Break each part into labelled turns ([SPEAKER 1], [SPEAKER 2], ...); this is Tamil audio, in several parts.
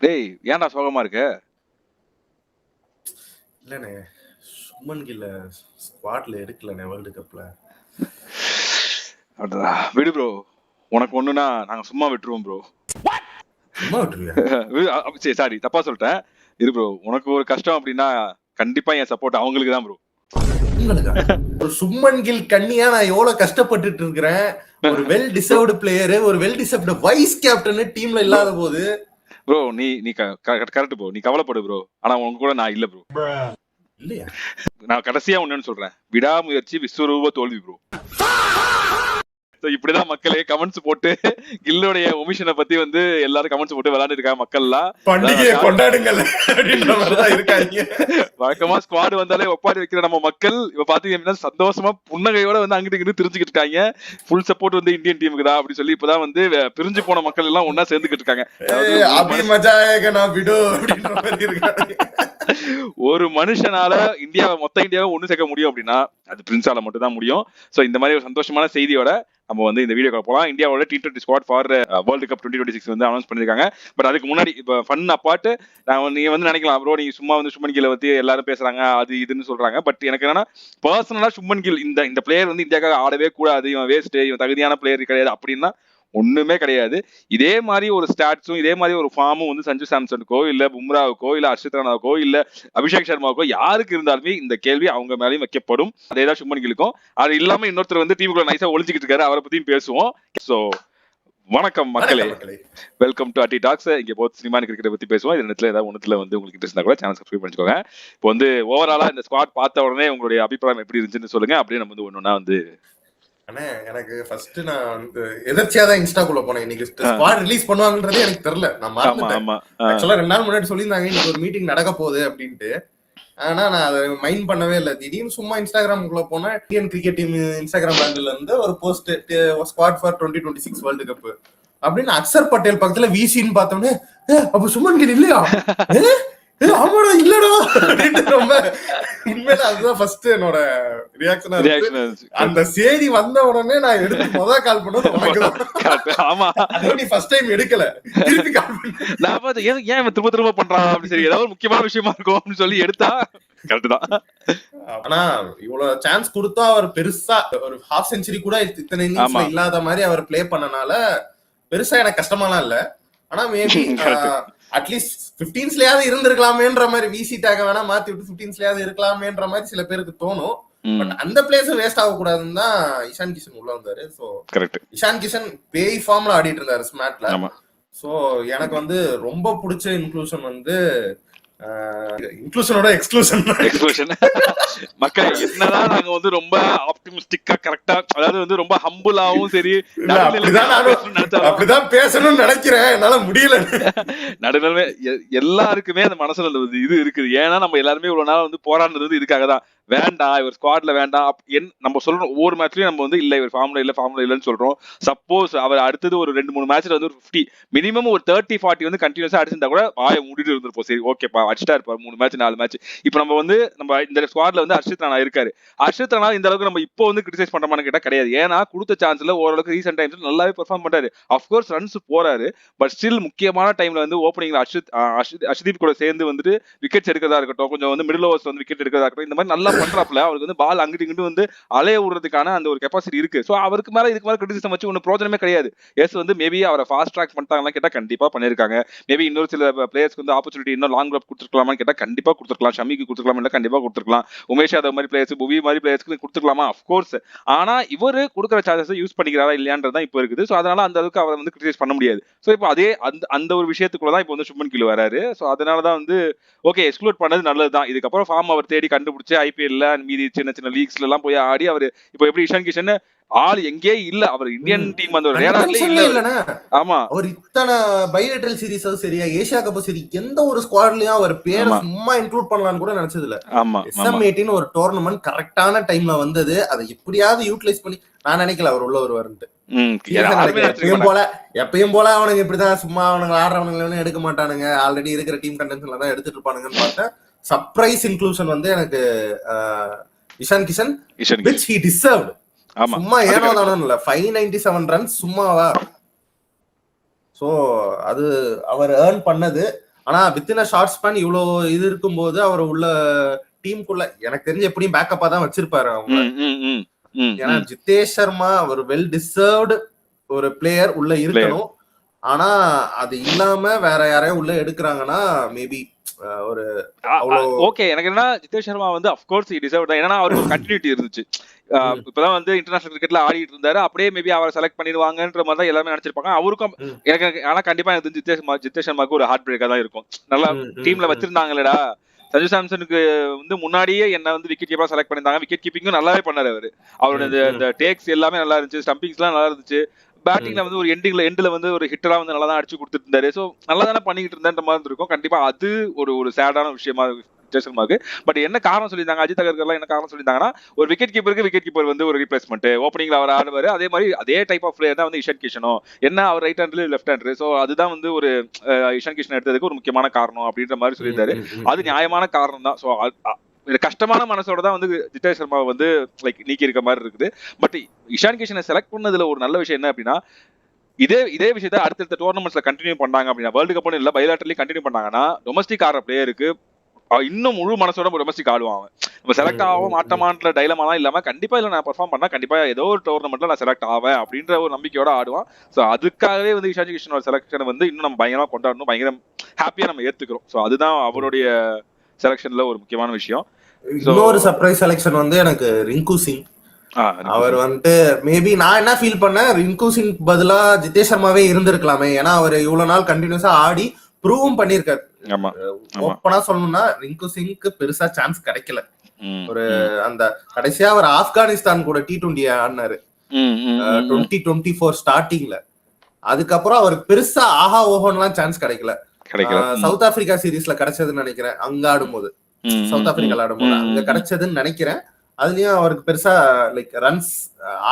[SPEAKER 1] டேய் ஏன்டா சோகமா இருக்க?
[SPEAKER 2] இல்லண்ணே, சுமன் கில்ல ஸ்குவாட்ல எடுக்கலண்ணே வேர்ல்டு கப்ல.
[SPEAKER 1] அடடா, விடு ப்ரோ. உனக்கு ஒண்ணுனா நாங்க சும்மா விட்டுருவோம் ப்ரோ.
[SPEAKER 2] சும்மா விட்டுருவியா?
[SPEAKER 1] சரி சாரி, தப்பா சொல்லிட்டேன். இரு ப்ரோ, உனக்கு ஒரு கஷ்டம் அப்படின்னா கண்டிப்பா என் சப்போர்ட் அவங்களுக்கு தான் ப்ரோ.
[SPEAKER 2] உங்களுக்கா? ஒரு சுமன் கில் கண்ணியா நான் எவ்வளவு கஷ்டப்பட்டுட்டு இருக்கிறேன். ஒரு வெல் டிசர்வ்டு பிளேயர், ஒரு வெல் டிசர்வ்டு வைஸ் கேப்டன் டீம்ல இல்லாத போது
[SPEAKER 1] ப்ரோ நீ கரெக்ட் ப்ரோ, நீ கவலைப்படு ப்ரோ. ஆனா உங்க கூட நான் இல்ல ப்ரோ.
[SPEAKER 2] இல்லையா?
[SPEAKER 1] நான் கடைசியா ஒண்ணுன்னு சொல்றேன், விடாமுயற்சி விஸ்வரூப தோல்வி ப்ரோ. இப்படிதான் மக்களே கமெண்ட்ஸ் போட்டு கில்லோடைய ஒமிஷனை பத்தி வந்து எல்லாரும் கமெண்ட்ஸ் போட்டு விளையாண்டு இருக்காங்க மக்கள்லாம்.
[SPEAKER 2] பண்டிகையை கொண்டாடுங்கள் அப்படின்ற மாதிரிதான் இருக்காங்க.
[SPEAKER 1] வழக்கமா ஸ்குவாட் வந்தாலே ஒப்பாரி வைக்கிற நம்ம மக்கள் இப்ப பாத்தீங்கன்னா சந்தோஷமா புன்னகையோட வந்து அங்கிட்டு இங்கிட்டு தெரிஞ்சுக்கிட்டு இருக்காங்க. ஃபுல் சப்போர்ட் வந்து இந்தியன் டீமுக்கு தான் அப்படி சொல்லி இப்பதான் வந்து பிரிஞ்சு போன மக்கள் எல்லாம் ஒன்னா சேர்ந்துகிட்டு இருக்காங்க. ஒரு மனுஷனால மொத்த இந்தியாவை ஒண்ணு சேர்க்க முடியும் அப்படின்னா அது பிரின்ஸால மட்டும் தான் முடியும். சோ இந்த மாதிரி ஒரு சந்தோஷமான செய்தியோட நம்ம வந்து இந்த வீடியோ போலாம். இந்தியாவோட T20 squad for world cup 2026 வந்து அனௌன்ஸ் பண்ணிருக்காங்க. பட் அதுக்கு முன்னாடி இப்ப ஃபன் அப்பார்ட் நீங்க வந்து நினைக்கலாம் ப்ரோ, நீங்க சும்மா வந்து சுமன் கில்லை பத்தி எல்லாரும் பேசுறாங்க அது இதுன்னு சொல்றாங்க. பட் எனக்கு என்னன்னா பர்சனலா சுமன் கில் இந்த பிளேயர் வந்து இந்தியாவுக்காக ஆடவே கூடாது, இவன் வேஸ்ட், இவன் தகுதியான பிளேயர் கிடையாது அப்படின்னா ஒண்ணுமே கிடையாது. இதே மாதிரி ஒரு ஸ்டாட்ஸும் இதே மாதிரி ஒரு ஃபார்மும் வந்து சஞ்சு சாம்சனுக்கோ இல்ல பும்ராவுக்கோ இல்ல ஹர்ஷித் ராணாவுக்கோ இல்ல அபிஷேக் சர்மாவுக்கோ யாருக்கு இருந்தாலுமே இந்த கேள்வி அவங்க மேலேயும் வைக்கப்படும். அதேதான் சுமன் கில்லுக்கும். அது இல்லாம இன்னொருத்தர் வந்து டீமுக்குள்ள நைஸா ஒளிஞ்சிக்கிட்டு இருக்காரு, அவரை பத்தியும் பேசுவோம். சோ வணக்கம் மக்களே, வெல்கம் டு அட்டி டாக்ஸ். இங்க போத் சினிமா கிரிக்கெட் பத்தி பேசுவோம். இந்த இடத்துல ஏதாவது ஒண்ணுத்துல வந்து உங்களுக்கு இன்ட்ரெஸ்ட் கூட சேனல் சப்ஸ்கிரைப் பண்ணிக்கோங்க. இப்போ வந்து ஓவராலா இந்த ஸ்குவாட் பார்த்த உடனே உங்களுடைய அபிப்பிராயம் எப்படி இருந்துச்சுன்னு சொல்லுங்க. அப்படியே நம்ம வந்து ஒண்ணுன்னா வந்து
[SPEAKER 2] அண்ணே, எனக்கு ஃபர்ஸ்ட் நான் வந்து எதர்ச்சியாதான் இன்ஸ்டாக்குள்ள போனேன். இன்னைக்கு ஸ்குவாட் ரிலீஸ் பண்ணுவாங்கன்றதே எனக்கு தெரியல, நான் மறந்துட்டேன். ஆக்சுவலா 2 நாள் முன்னாடி சொல்லியிருந்தாங்க இன்னைக்கு ஒரு மீட்டிங் நடக்க போகுது அப்படின்ட்டு. ஆனா நான் அதை மைண்ட் பண்ணவே இல்லை. திடீர்னு சும்மா இன்ஸ்டாகிராமுக்குள்ள போனேன். Indian cricket team Instagram handle இருந்து ஒரு post squad for 2026 world cup அப்படின்னு அக்சர் பட்டேல் பக்கத்துல விசின்னு பார்த்தோன்னே அப்ப சுமன் கில் இல்லையா, ஆமாடா இல்லடா அப்படின்ட்டு ரொம்ப உண்மையில அதுதான் ஃபர்ஸ்ட் என்னோட ரியாக்ஷனா இருக்கு. அந்த செய்தி வந்த உடனே நான் எடுத்து முதல் கால் பண்ணது உனக்கு தான்.
[SPEAKER 1] ஆமா,
[SPEAKER 2] நீ ஃபர்ஸ்ட் டைம் எடுக்கல, திருப்பி கால் பண்ண.
[SPEAKER 1] நான் பார்த்து ஏன் திரும்ப பண்றான் அப்படி, சரி ஏதாவது முக்கியமான விஷயமா இருக்கும் அப்படின்னு சொல்லி எடுத்தா கரெக்ட் தான்.
[SPEAKER 2] ஆனா இவ்வளவு சான்ஸ் கொடுத்தா அவர் பெருசா ஒரு ஹாஃப் செஞ்சுரி கூட இத்தனை இன்னிங்ஸ்ல இல்லாத மாதிரி அவர் பிளே பண்ணனால பெருசா எனக்கு கஷ்டமாலாம் இல்ல. ஆனா மேபி அட்லீஸ்ட் 15ஸ்லயாவது இருந்திருக்கலாமேன்ற மாதிரி, விசி டேக வேணா மாத்தி விட்டு 15ஸ்லயாவது இருக்கலாமேன்ற மாதிரி சில பேருக்கு தோணும். பட் அந்த பிளேஸ் வேஸ்ட் ஆக கூடாதுன்னு தான் இஷான் கிஷன் உள்ள வந்தாரு. சோ இஷான் கிஷன் பேய் ஃபார்ம்ல ஆடிட்டு இருந்தாரு ஸ்மாட்ல. சோ எனக்கு வந்து ரொம்ப பிடிச்ச இன்க்ளூஷன் வந்து இன்க்ளூஷனோட எக்ஸ்க்ளூஷன்.
[SPEAKER 1] மக்கள் என்னதான் நாங்க வந்து ரொம்ப ஆப்டிமிஸ்டிக்கா கரெக்டா, அதாவது வந்து ரொம்ப ஹம்புலாவும் சரி
[SPEAKER 2] அப்படிதான் பேசணும்னு நினைக்கிறேன், என்னால முடியல.
[SPEAKER 1] நடுநிலைமை எல்லாருக்குமே அந்த மனசுல இது இருக்குது. ஏன்னா நம்ம எல்லாருமே இவ்வளவு நாள் வந்து போராடுறது இதுக்காக தான். வேண்டாம் இவர் ஸ்குவாட்ல வேண்டாம் நம்ம சொல்றோம். ஒவ்வொரு மேட்ச்லயும் நம்ம வந்து இல்ல இவர் ஃபார்ம்ல இல்லன்னு சொல்றோம். சப்போஸ் அவர் அடுத்தது ஒரு 2-3 மேட்ச்ல வந்து ஒரு 50 மினிமம் ஒரு 30-40 வந்து கண்டினியூஸா அடிச்சிருந்தா கூட வாயை மூடிட்டு இருந்திருப்போம். சரி ஓகேப்பா அடிச்சிட்டா இருப்பாரு 3 மேட்ச் 4 மேட்ச். இப்ப நம்ம இந்த ஸ்குவாட்ல வந்து ஹர்ஷித் ராணா இருக்காரு. ஹர்ஷித் ராணா இந்த அளவுக்கு நம்ம இப்போ வந்து கிரிட்டிசைஸ் பண்றோமான்னு கேட்டா கிடையாது. ஏன்னா கொடுத்த சான்ஸ்ல ஓரளவுக்கு ரீசென்ட் டைம்ஸ்ல நல்லாவே பெர்ஃபார்ம் பண்றாரு. அஃப்கோர்ஸ் ரன்ஸ் போறாரு, பட் ஸ்டில் முக்கியமான டைம்ல வந்து ஓப்பனிங்ல அர்ஷதீப் கூட சேர்ந்து வந்துட்டு விக்கெட்ஸ் எடுக்கிறதா இருக்கட்டும், கொஞ்சம் வந்து மிடில் ஓவர்ஸ் வந்து விக்கெட் எடுக்கிறதா இருக்கட்டும், இந்த மாதிரி நல்லா பண்றாப்ல. அவருக்கு வந்து பால் அங்கிட்டு இங்கிட்டு வந்து அலைய விடுறதுக்கான அந்த ஒரு கெப்பாசிட்டி இருக்கு. சோ அவருக்கு மேல இதுக்கு மேல கிரிட்டிசிசம் வச்சு ஒன்னும் பிரோஜனமே கிடையாது. எஸ் வந்து மேபி அவரை ஃபாஸ்ட் ட்ராக் பண்ணிட்டாங்கன்னு கேட்டா கண்டிப்பா பண்ணிருக்காங்க. மேபி இன்னொரு சில பிளேயர்ஸ்க்கு வந்து ஆப்பர்ச்சுனிட்டி இன்னும் லாங் கிராப் கொடுத்துருக்கலாமான்னு கேட்டா கண்டிப்பா கொடுத்துருக்கலாம். ஷமிக்கு கொடுத்துருக்கலாம், இல்ல கண்டிப்பா கொடுத்துருக்கலாம். உமேஷ் யாதவ் மாதிரி பிளேயர்ஸ், புவி மாதிரி பிளேயர்ஸ்க்கு கொடுத்துருக்கலாமா? அஃப்கோர்ஸ். ஆனா இவரு கொடுக்குற சான்சஸ் யூஸ் பண்ணிக்கிறாரா இல்லையான்றதான் இப்போ இருக்குது. சோ அதனால அந்த அளவுக்கு அவரை வந்து கிரிட்டிசைஸ் பண்ண முடியாது. சோ இப்போ அதே அந்த ஒரு விஷயத்துக்குள்ளதான் இப்போ வந்து சுமன் கில் வராரு. சோ அதனாலதான் வந்து ஓகே எக்ஸ்க்ளூட் பண்ணது நல்லதுதான். இதுக்கப்புறம் ஃபார்ம் அவர் தேடி கண்டுபிடிச்சு IPL மீதி சின்ன சின்ன லீக்ஸ்ல எல்லாம் போய் ஆடி அவர் இப்போ எப்படி இஷான் கிஷன் ஆள் எங்கே இல்ல, அவர் இந்தியன் டீம் அந்த ஒரு ரேடார்ல இல்ல. ஆமா, அவர்
[SPEAKER 2] இத்தனை பைலேட்டரல் சீரிஸ் சரி, ஏசியா கப் சரி, எந்த ஒரு ஸ்குவாட்லயும் அவர் பேரை சும்மா இன்க்ளூட் பண்ணலாம்னு கூட நினைச்சது இல்ல. SM18 ஒரு டோர்னமெண்ட் கரெக்டான டைம்ல வந்தது. அதை எப்படியாவது யூட்டிலைஸ் பண்ணி நான் நினைக்கல அவர் உள்ள வருவாருன்ட்டு. எப்பயும் போல அவனுங்க இப்படிதான் சும்மா அவனுங்க ஆடுறவனுங்க எடுக்க மாட்டானுங்க, ஆல்ரெடி இருக்கிற டீம் கண்டென்ஷன்ல தான் எடுத்துட்டு இருப்பானுங்கன்னு பார்த்தேன். சர்ப்ரைஸ் இன்க்ளூஷன் வந்து எனக்கு Ishan Kishan which he deserved. சும்மா ஏனோ தானோ இல்ல, 597 ரன்ஸ் சும்மாவா. சோ அது அவர் ஏர்ன் பண்ணது. ஆனா வித்தின் அ ஷார்ட் ஸ்பேன் இவ்வளவு இது இருக்கும்போது அவர் உள்ள டீமுக்குள்ள எனக்கு தெரிஞ்சு எப்படியும் பேக்கப்பா தான் வச்சிருப்பாரு அவங்க. ஏன்னா ஜிதேஷ் சர்மா ஒரு வெல் டிசர்வ்டு ஒரு பிளேயர் உள்ள இருக்கணும். ஆனா அது இல்லாம வேற யாரையும் உள்ள எடுக்கிறாங்கன்னா மேபி ஒரு
[SPEAKER 1] ஓகே. எனக்கு என்ன ஜிதேஷ் சர்மா வந்து அஃப்கோர்ஸ் டிசர்வ் தான். ஏன்னா அவருக்கு ஒரு கண்டினியூட்டி இருந்துச்சு. இப்பதான் வந்து இன்டர்நேஷனல் கிரிக்கெட்ல ஆடிட்டு இருந்தாரு. அப்படியே மேபி அவரை செலக்ட் பண்ணிடுவாங்கன்ற மாதிரி தான் எல்லாமே நினைச்சிருப்பாங்க. அவருக்கும் எனக்கு ஆனா கண்டிப்பா எனக்கு ஜிதேஷ் சர்மாவுக்கு ஒரு ஹார்ட் பிரேக்கா தான் இருக்கும். நல்லா டீம்ல வச்சிருந்தாங்களேடா. சஞ்சு சாம்சனுக்கு வந்து முன்னாடியே என்ன வந்து விக்கெட் கீப்பரா செலக்ட் பண்ணிருந்தாங்க. விக்கெட் கீப்பிங்கும் நல்லாவே பண்ணாரு அவரு. அவரோட இந்த டேக்ஸ் எல்லாமே நல்லா இருந்துச்சு, ஸ்டம்பிங்ஸ் எல்லாம் நல்லா இருந்துச்சு. பேட்டிங்ல வந்து ஒரு எண்ட்ல வந்து ஒரு ஹிட்டரா வந்து நல்லா தான் அடிச்சு கொடுத்துட்டு இருந்தாரு. சோ நல்லா தானே பண்ணிட்டு இருந்தேன்ற மாதிரி இருக்கும். கண்டிப்பா அது ஒரு சேடான விஷயமா ஜெய்சல்மார்க்கு. பட் என்ன காரணம் சொல்லியிருந்தாங்க அஜித் அகர்கர்லாம் என்ன காரணம் சொல்லியிருந்தாங்கன்னா, ஒரு விக்கெட் கீப்பர் வந்து ஒரு ரீப்ளேஸ்மெண்ட். ஓப்பனிங்ல அவர் ஆடுவாரு. அதே மாதிரி அதே டைப் ஆஃப் பிளேயர் தான் வந்து இஷான் கிஷனோ. என்ன அவர் ரைட் ஹேண்ட்ல லெஃப்ட் ஹேண்டர். சோ அதுதான் வந்து ஒரு இஷான் கிஷன் எடுத்ததுக்கு ஒரு முக்கியமான காரணம் அப்படின்ற மாதிரி சொல்லியிருந்தாரு. அது நியாயமான காரணம் தான். சோ கஷ்டமான மனசோட தான் வந்து ஜிதேஷ் சர்மா வந்து லைக் நீக்கி இருக்க மாதிரி இருக்குது. பட் இஷான் கிஷனை செலக்ட் பண்ணதுல ஒரு நல்ல விஷயம் என்ன அப்படின்னா, இதே விஷயத்த அடுத்தடுத்த டோர்னமெண்ட்ஸ்ல கண்டினியூ பண்ணாங்க அப்படின்னா, வேர்ல்டு கப் இல்ல பைலாட்டர்லயும் கண்டினியூ பண்ணாங்கன்னா, டொமஸ்டிக் ஆடுற பிளேயருக்கு இன்னும் முழு மனசோட டொமஸ்டிக் ஆடுவான். நம்ம செலக்ட் ஆகும் மாட்டமான்ற டைலமாலாம் இல்லாம கண்டிப்பா இல்ல நான் பெர்ஃபார்ம் பண்ணா கண்டிப்பா ஏதோ ஒரு டோர்னமெண்ட்ல நான் செலக்ட் ஆவேன் அப்படின்ற ஒரு நம்பிக்கையோட ஆடுவான். சோ அதுக்காகவே வந்து இஷான் கிஷனோட செலக்ஷனை வந்து இன்னும் நம்ம பயங்கரமா கொண்டாடணும், பயங்கர ஹாப்பியா நம்ம ஏத்துக்கிறோம். சோ அதுதான் அவருடைய செலக்ஷன்ல ஒரு முக்கியமான விஷயம்.
[SPEAKER 2] இன்னொரு சர்ப்ரைஸ் செலக்ஷன் வந்து எனக்கு ரிங்கு சிங். அவர் வந்துட்டு மேபி நான் என்ன ஃபீல் பண்ணேன், ரிங்கு சிங் பதிலா ஜிதேஷ் சர்மாவே இருந்திருக்கலாமே. ஏன்னா அவர் இவ்வளவு நாள் கண்டினியூஸா ஆடி ப்ரூவும் பண்ணிருக்காரு. ஓப்பனா சொல்லணும்னா ரிங்கு சிங்க்கு பெருசா சான்ஸ் கிடைக்கல. ஒரு அந்த கடைசியா அவர் ஆப்கானிஸ்தான் கூட T20 ஆடினாரு 2024 ஸ்டார்டிங்ல. அதுக்கப்புறம் அவருக்கு பெருசா ஆஹா ஓஹோன்லாம் சான்ஸ் கிடைக்கல. சவுத் ஆப்பிரிக்கா சீரீஸ்ல கிடைச்சதுன்னு நினைக்கிறேன். அங்க ஆடும்போது சவுத் ஆப்பிரிக்கால ஆடும்போது அங்க கிடைச்சதுன்னு நினைக்கிறேன். அதுலயும் அவருக்கு பெருசா லைக் ரன்ஸ்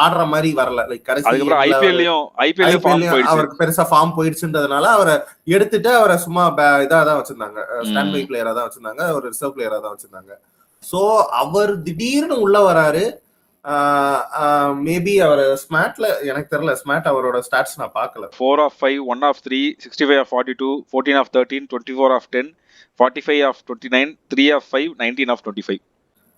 [SPEAKER 2] ஆடுற மாதிரி வரல. லைக் கடைசி அவருக்கு பெருசா ஃபார்ம் போயிடுச்சுன்றதுனால அவரை எடுத்துட்டு அவரை சும்மா இதாதான் வச்சிருந்தாங்க, ஸ்டாண்ட் பை பிளேயரா தான் வச்சிருந்தாங்க, ஒரு ரிசர்வ் பிளேயரா தான் வச்சிருந்தாங்க. சோ அவர் திடீர்னு உள்ள வராரு. மேபி அவர் ஸ்மாட்ல எனக்கு தெரியல, ஸ்மாட் அவரோட ஸ்டாட்ஸ் நான் பார்க்கல.
[SPEAKER 1] 4 of 5, 1 of 3, 65 of 42, 14 of 13, 24 of 10, 45 of 29, 3 of 5, 19 of 25.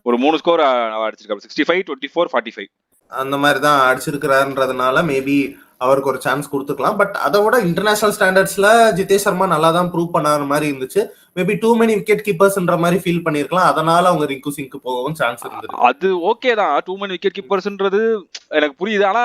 [SPEAKER 1] ஒரு 3 ஸ்கோர் அடிச்சிருக்காரு. 65, 24, 45
[SPEAKER 2] அந்த மாதிரி தான் அடிச்சிருக்கிறாருன்றதுனால மேபி அவருக்கு ஒரு சான்ஸ் கொடுத்துக்கலாம். பட் அதை விட இன்டர்நேஷனல் ஸ்டாண்டர்ட்ஸ்ல ஜிதேஷ் சர்மா நல்லா தான் ப்ரூவ் பண்ணாத மாதிரி இருந்துச்சு. மேபி டூ மெனி விக்கெட் கீப்பர்ஸ்ன்ற மாதிரி ஃபீல் பண்ணிருக்கலாம். அதனால அவங்க ரிங்கு சிங்க்கு போகவும் சான்ஸ் இருந்தது.
[SPEAKER 1] அது ஓகே தான், டூ மெனி விக்கெட் கீப்பர்ஸ்ன்றது எனக்கு புரியுது. ஆனா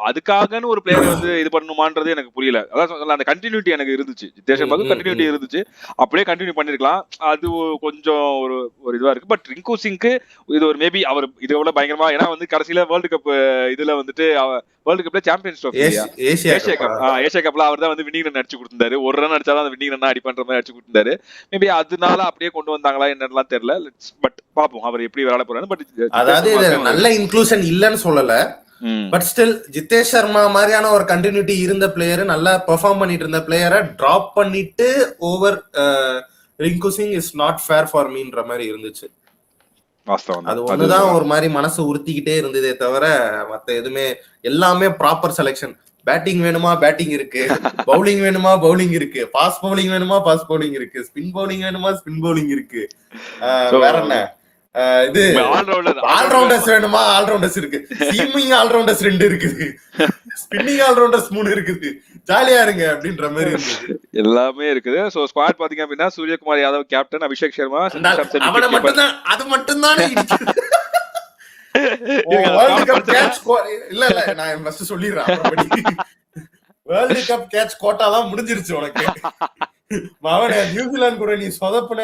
[SPEAKER 1] அதுக்காகன்னு ஒரு பிளேயர் வந்து இது பண்ணுமான்றது எனக்கு புரியல. அதான் அந்த கண்டினியூட்டி எனக்கு இருந்துச்சு. ஜிதேஷ் சர்மாவுக்கு கண்டினியூட்டி இருந்துச்சு, அப்படியே கண்டினியூ பண்ணிருக்கலாம். அது கொஞ்சம் ஒரு இதுவா இருக்கு. பட் ரிங்கு சிங்க்கு இது ஒரு மேபி அவர் இதை விட பயங்கரமா, ஏன்னா வந்து கடைசியில வேர்ல்டு கப் இதுல வந்துட்டு வேர்ல்டு கப்ல சாம்பியன்ஸ் ட்ரோஃபி ஏசியா கப்ல அவர் தான் வந்து வின்னிங் ரன் அடிச்சு கொடுத்தாரு. ஒரு ரன் அடிச்சாலும் அந்த வின்னிங் ரன் அடிப்பன்ற மாதிரி அடிச்சு கொடுத்தாரு. மேபி அதனால அப்படியே கொண்டு வந்தாங்களா என்னன்னு தெரியல. பட் பாப்போம் அவர் எப்படி விளையாட போறாரு. பட்
[SPEAKER 2] அதாவது நல்ல இன்க்ளூஷன் இல்லன்னு சொல்லல. பட் ஸ்டில் ஜிதேஷ் சர்மா மாதிரியான ஒரு கண்டினியூட்டி இருந்த பிளேயர், நல்லா பெர்ஃபார்ம் பண்ணிட்டு இருந்த பிளேயரை டிராப் பண்ணிட்டு over Rinku Singh is not fair for மீன்ற மாதிரி இருந்துச்சு. அது ஒண்ணுதான் ஒரு மாதிரி மனசு உறுத்திக்கிட்டே இருந்ததே தவிர மத்த எதுவுமே எல்லாமே ப்ராப்பர் செலக்ஷன். பேட்டிங் வேணுமா பேட்டிங் இருக்கு, பவுலிங் வேணுமா பவுலிங் இருக்கு, ஃபாஸ்ட் பவுலிங் வேணுமா ஃபாஸ்ட் பவுலிங் இருக்கு, ஸ்பின் பவுலிங் வேணுமா ஸ்பின் பவுலிங் இருக்கு, வேற என்ன இது ஆல்ரவுண்டர்ஸ் வேணுமா ஆல்ரவுண்டர்ஸ் இருக்கு, சீமிங் ஆல்ரவுண்டர்ஸ் 2 இருக்குது, ஸ்பின்னிங் ஆல்ரவுண்டர்ஸ் 3 இருக்குது. ஜாலியா இருங்க அப்படின்ற மாதிரி இருக்குது, எல்லாமே இருக்குது.
[SPEAKER 1] சோ ஸ்குவாட் பாத்தீங்க அப்படின்னா சூரியகுமார் யாதவ் கேப்டன், அபிஷேக் சர்மா,
[SPEAKER 2] அவன மட்டும்தான் அது மட்டும்தான் வேர்ல்ட் கப் கேட்ச் இல்ல நான் ஃபர்ஸ்ட் சொல்லிடுறேன். வேர்ல்ட் கப் கேட்ச் கோட்டாலாம் முடிஞ்சிருச்சு உனக்கு. நியூசிலாந்து கூட நீ சொதப்புன.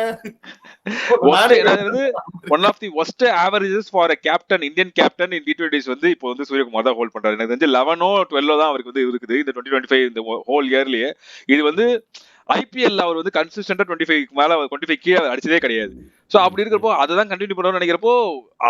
[SPEAKER 1] One of the worst averages for a captain, Indian captain in T20s வந்து இப்போ வந்து சூரியகுமார் தான் ஹோல்ட் பண்றாரு. எனக்கு தெரிஞ்சு 11 or 12 தான் அவருக்கு வந்து இருக்குது இந்த 2025 இந்த ஹோல் இயர்லயே. இது வந்து ஐபிஎல் அவர் வந்து கன்சிஸ்டன்டா 25 மேல 25 கீழே அடிச்சதே கிடையாது. சோ அப்படி இருக்கிறப்போ அதான் கண்டினியூ பண்ணணும்னு நினைக்கிறப்போ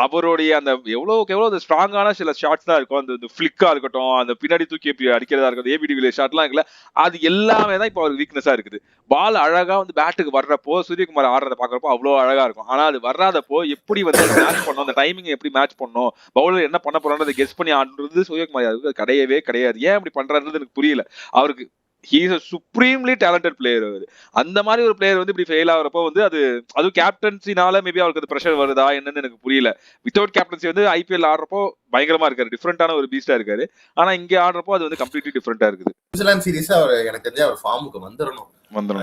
[SPEAKER 1] அவருடைய அந்த எவ்வளவு ஸ்ட்ராங்கான சில ஷாட்ஸ் தான் இருக்கும். அந்த ஃபிளிக்கா இருக்கட்டும், அந்த பின்னாடி தூக்கி அடிக்கிறதா இருக்கட்டும், ஏபிடி ஷாட்லாம் இருக்குல்ல, அது எல்லாமே தான் இப்போ அவருக்கு வீக்னஸா இருக்குது. பால் அழகா வந்து பேட்டுக்கு வர்றப்போ சூரியகுமார் ஆடுறத பாக்குறப்போ அவ்வளவு அழகா இருக்கும். ஆனா அது வர்றாதப்போ எப்படி வந்து மேட்ச் பண்ணணும், அந்த டைமிங் எப்படி மேட்ச் பண்ணணும், பவுலர் என்ன பண்ண போறான்னு கெஸ் பண்ணி ஆடுறது சூரியகுமார் கிடையவே கிடையாது. ஏன் அப்படி பண்றாருன்றது எனக்கு புரியல. அவருக்கு he is a supremely talented player. அந்த மாதிரி ஒரு பிளேயர் வந்து இப்படி ஃபெயில் ஆகுறப்போ வந்து அதுவும் கேப்டன்சினால மேபி அவருக்கு அது ப்ரெஷர் வருதா என்னன்னு எனக்கு புரியல. வித்தவுட் கேப்டன்சி வந்து ஐபிஎல் ஆடுறப்போ பயங்கரமா இருக்காரு, டிஃப்ரெண்டான ஒரு பீஸ்டா இருக்காரு. ஆனா இங்க ஆடுறப்போ அது வந்து கம்ப்ளீட்லி டிஃப்ரெண்டா இருக்குது.
[SPEAKER 2] நியூசிலாந்து சீரிஸ் அவர் எனக்கு தெரிஞ்ச அவர் ஃபார்முக்கு வந்துடணும்.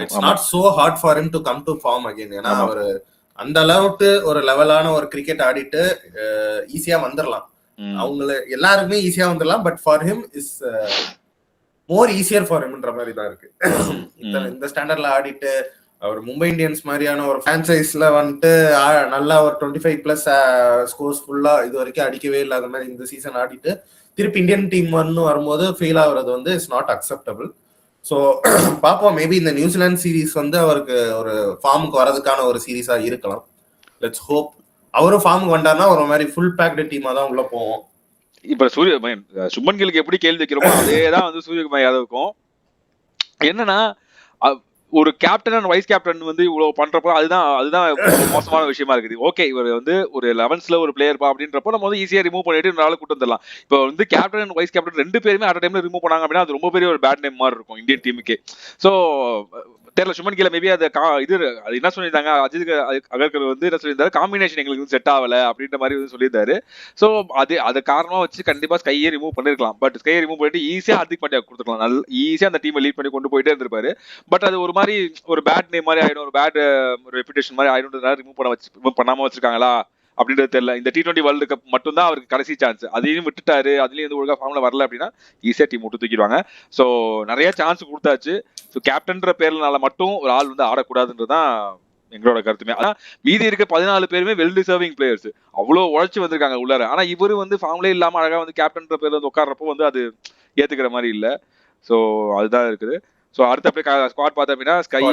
[SPEAKER 2] It's not so hard for him to come to form again. ஏன்னா அவர் அந்த அளவுக்கு ஒரு லெவலான ஒரு கிரிக்கெட் ஆடிட்டு ஈஸியா வந்துடலாம், அவங்கள எல்லாருக்குமே ஈஸியா வந்துடலாம். But for him is more easier for ஹிம்ன்ற மாதிரி தான் இருக்கு. இந்த ஸ்டாண்டர்ட்ல ஆடிட்டு அவர் மும்பை இந்தியன்ஸ் மாதிரியான ஒரு பிரான்சைஸ்ல வந்துட்டு நல்லா ஒரு 25+ ஸ்கோர்ஸ் ஃபுல்லா இது வரைக்கும் அடிக்கவே இல்லாத மாதிரி இந்த சீசன் ஆடிட்டு திருப்பி இந்தியன் டீம் வரும்போது ஃபெயில் ஆகுறது வந்து இட்ஸ் நாட் அக்செப்டபிள். ஸோ பாப்போம், மேபி இந்த நியூசிலாந்து சீரீஸ் வந்து அவருக்கு ஒரு ஃபார்முக்கு வரதுக்கான ஒரு சீரீஸா இருக்கலாம். Let's hope. அவரும் ஃபார்முக்கு வந்தாருன்னா ஒரு மாதிரி ஃபுல் பேக்டு டீமா தான் உள்ள போவோம்.
[SPEAKER 1] இப்ப சுப்மன் கில்லுக்கு எப்படி கேள்வி வைக்கிறோமோ அதேதான் வந்து சூரியகுமார் யாதவுக்கும். என்னன்னா ஒரு கேப்டன் அண்ட் வைஸ் கேப்டன் வந்து இவ்வளவு பண்றப்போ அதுதான் மோசமான விஷயமா இருக்குது. ஓகே, இவர் வந்து ஒரு 11th ஒரு பிளேயர் அப்படின்றப்போ நம்ம வந்து ஈஸியா ரிமூவ் பண்ணிட்டு நாள் கூட்டு வந்துடலாம். இப்போ வந்து கேப்டன் அண்ட் வைஸ் கேப்டன் 2 பேருமே அட் டைம்ல ரிமூவ் பண்ணாங்க அப்படின்னா அது ரொம்ப பெரிய ஒரு பேட் நேம் மாதிரி இருக்கும் இந்தியன் டீமுக்கு. ஸோ தெரியல, சுமன் கில்ல மேபி அது என்ன சொல்லியிருந்தாங்க, அஜித் அகர்கர் வந்து என்ன சொல்லியிருந்தாரு, காம்பினேஷன் எங்களுக்கு வந்து செட் ஆகல அப்படின்ற மாதிரி வந்து சொல்லியிருந்தாரு. ஸோ அது காரணமா வச்சு கண்டிப்பா ஸ்கையை ரிமூவ் பண்ணிருக்கலாம். பட் ஸ்கையை ரிமூவ் பண்ணிட்டு ஈஸியா ஹார்திக் பாண்டியா கொடுத்துருக்கலாம், நல்ல ஈஸியா அந்த டீமை லீட் பண்ணி கொண்டு போயிட்டே இருந்திருப்பாரு. பட் அது ஒரு மாதிரி ஒரு பேட் நேம் மாதிரி ஆயிடும், ஒரு பேட் ஒரு ரெப்யூட்டேஷன் மாதிரி ஆயிடும்ன்றதுனால ரிமூவ் பண்ணாம வச்சிருக்காங்களா அப்படின்றது தெரியல. இந்த T20 வேர்ல்டு கப் மட்டும் தான் அவருக்கு கடைசி சான்ஸ், அதையும் விட்டுட்டாரு, அதுலயும் வந்து ஒழுங்கா ஃபார்ம்ல வரல அப்படின்னா ஈஸியா டீம் விட்டு தூக்கிடுவாங்க. ஸோ நிறைய சான்ஸ் கொடுத்தாச்சு. ஸோ கேப்டன்ற பேர்னால மட்டும் ஒரு ஆள் வந்து ஆடக்கூடாதுன்றதுதான் எங்களோட கருத்துமே. ஆனா மீதி இருக்க 14 பேருமே வெல் டிசர்விங் பிளேயர்ஸ், அவ்வளவு உழைச்சு வந்திருக்காங்க உள்ளார. ஆனா இவரு வந்து ஃபார்ம்லே இல்லாம அழகா வந்து கேப்டன்ற பேர்ல வந்து உட்கார்றப்போ வந்து அது ஏத்துக்கிற மாதிரி இல்ல. ஸோ அதுதான் இருக்குது. ஸோ அடுத்த ஸ்குவாட் பார்த்தா அப்படின்னா SKY,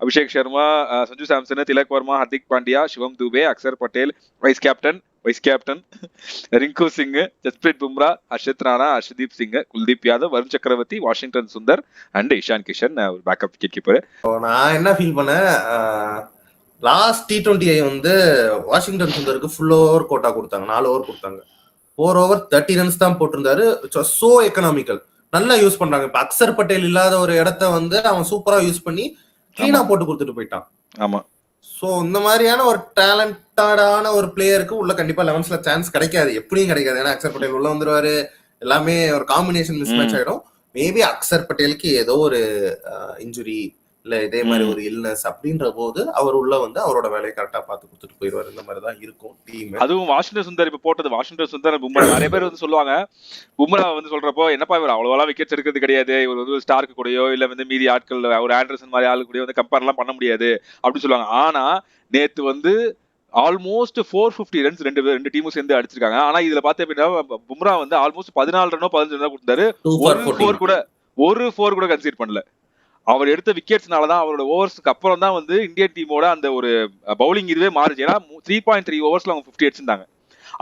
[SPEAKER 1] Abhishek Sharma, Sanju Samson, Tilak Varma, Hardik Pandya, Shivam Dube, Axar Patel, vice captain Rinku Singh, Jasprit Bumrah, Harshit Rana, Arshdeep Singh, Kuldeep Yadav, Varun Chakravarthy, Washington Sundar and Ishan Kishan ஒரு பேக்கப் விக்கெட் கீப்பர்.
[SPEAKER 2] நான் என்ன ஃபீல் பண்ணேன், லாஸ்ட் T20 வந்து வாஷிங்டன் சுந்தருக்கு ஃபுல் ஓவர் கோட்டா கொடுத்தாங்க, 4 ஓவர் கொடுத்தாங்க. 4 over 30 runs தான் போட்டிருந்தாரு. சோ எக்கனாமிக்கல், நல்லா யூஸ் பண்றாங்க. இப்ப அக்சர் பட்டேல் இல்லாத ஒரு இடத்த வந்து அவன் சூப்பரா யூஸ் பண்ணி கிளீனா போட்டு கொடுத்துட்டு போயிட்டான்.
[SPEAKER 1] ஆமா.
[SPEAKER 2] சோ இந்த மாதிரியான ஒரு டேலண்டடான ஒரு பிளேயருக்கு உள்ள கண்டிப்பா 11th சான்ஸ் கிடைக்காது, எப்படியும் கிடைக்காது. ஏன்னா அக்சர் பட்டேல் உள்ள வந்துருவாரு, எல்லாமே ஒரு காம்பினேஷன் மிஸ் மேட்ச் ஆயிடும். மேபி அக்சர் பட்டேலுக்கு ஏதோ ஒரு இன்ஜுரி இல்ல இதே மாதிரி ஒரு இல்னஸ் அப்படின்ற போது அவர் உள்ள வந்து அவரோட வேலையை கரெக்டா பார்த்து கொடுத்துட்டு போயிடுவாரு. இந்த மாதிரிதான் இருக்கும் டீம்.
[SPEAKER 1] அதுவும் வாஷிங்டன் சுந்தர் இப்ப போட்டது, வாஷிங்டன் சுந்தர் பும்ரா, நிறைய பேர் வந்து சொல்லுவாங்க பும்ரா வந்து சொல்றப்போ என்னப்பா இவர் அவ்வளவா விக்கெட்ஸ் எடுக்கிறது கிடையாது, இவர் வந்து ஸ்டார்க்கு கூடயோ இல்ல வந்து மீதி ஆட்கள் ஒரு ஆண்டர்சன் மாதிரி ஆளு கூட வந்து கம்பேர் எல்லாம் பண்ண முடியாது அப்படின்னு சொல்லுவாங்க. ஆனா நேத்து வந்து ஆல்மோஸ்ட் 450 runs ரெண்டு டீமும் சேர்ந்து அடிச்சிருக்காங்க. ஆனா இதுல பாத்து அப்படின்னா பும்ரா வந்து ஆல்மோஸ்ட் 14 ரன்னோ 15 ரன்னோ கொடுத்தாரு, ஒரு ஃபோர் கூட கன்சீட் பண்ணல. அவர் எடுத்த விக்கெட்ஸ்னாலதான் அவரோட ஓவர்ஸ்க்கு அப்புறம் தான் வந்து இந்தியன் டீமோட அந்த ஒரு பவுலிங் இதுவே மாறுச்சு. ஏன்னா 3.3 overs அவங்க 50 அடிச்சிருந்தாங்க.